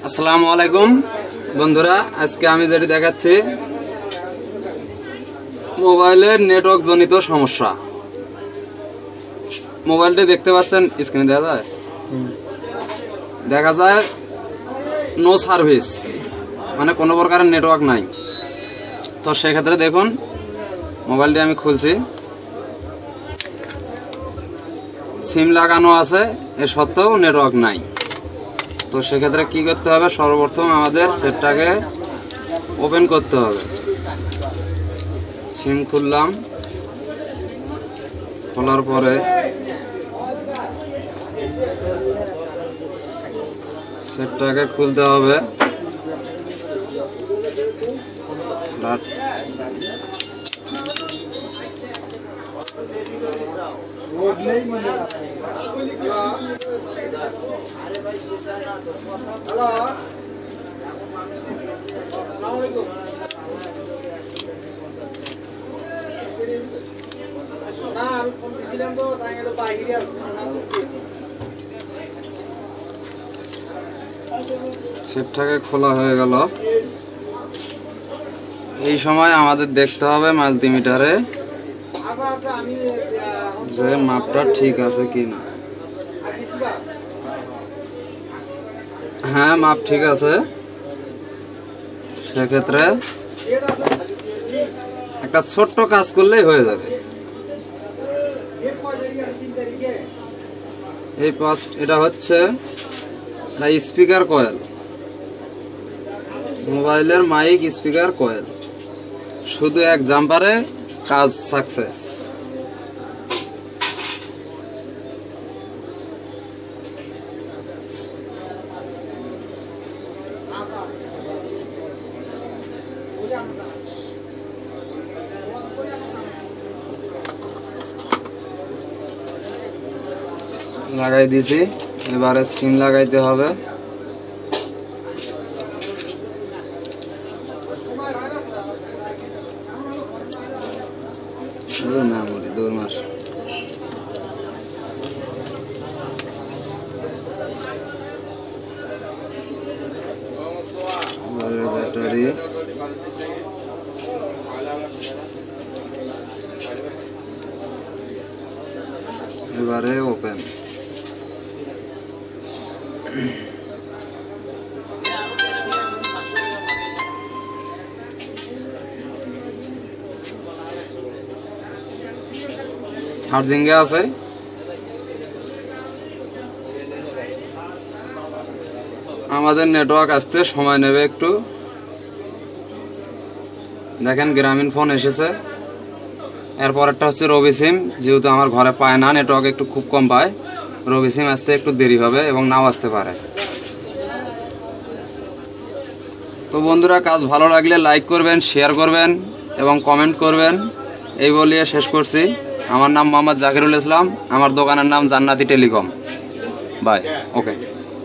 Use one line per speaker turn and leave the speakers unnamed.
আসসালামু আলাইকুম বন্ধুরা, আজকে আমি যেটি দেখাচ্ছি মোবাইলের নেটওয়ার্ক জনিত সমস্যা। মোবাইলটি দেখতে পাচ্ছেন, স্ক্রিনে দেখা যায় নো সার্ভিস, মানে কোনো প্রকারের নেটওয়ার্ক নাই। তো সেক্ষেত্রে দেখুন, মোবাইলটি আমি খুলছি, সিম লাগানো আছে, এ সত্ত্বেও নেটওয়ার্ক নাই। তো সেক্ষেত্রে কি করতে হবে, সর্বপ্রথম আমাদের সেটটাকে ওপেন করতে হবে। সিম খুললাম, খোলার পরে সেটটাকে খুলতে হবে। সেটটাকে খোলা হয়ে গেল। এই সময় আমাদের দেখতে হবে মাল্টিমিটারে যে মাপটা ঠিক আছে কিনা। হ্যাঁ, মাপ ঠিক আছে। সেক্ষেত্রে একটা ছোট্ট কাজ করলেই হয়ে যাবে। এই এটা হচ্ছে স্পিকার কয়েল, মোবাইলের মাইক স্পিকার কয়েল। শুধু এক জাম্পারে কাজ সাকসেস। লাগাই দিছি, এবারে সিম লাগাইতে হবে। ব্যাটারি এবারে ওপেন। চার্জিংয়ে আছে। আমাদের নেটওয়ার্ক আসতে সময় নেবে একটু। দেখেন, গ্রামীণ ফোন এসেছে। এরপর একটা হচ্ছে রবি সিম, যেহেতু আমার ঘরে পায় না, নেটওয়ার্ক একটু খুব কম পায়। রবি সিম আসতে একটু দেরি হবে এবং নাও আসতে পারে। তো বন্ধুরা, কাজ ভালো লাগলে লাইক করবেন, শেয়ার করবেন এবং কমেন্ট করবেন। এই বলিয়ে শেষ করছি। আমার নাম মোহাম্মদ জাকিরুল ইসলাম, আমার দোকানের নাম জান্নাতি টেলিকম। বাই। ওকে।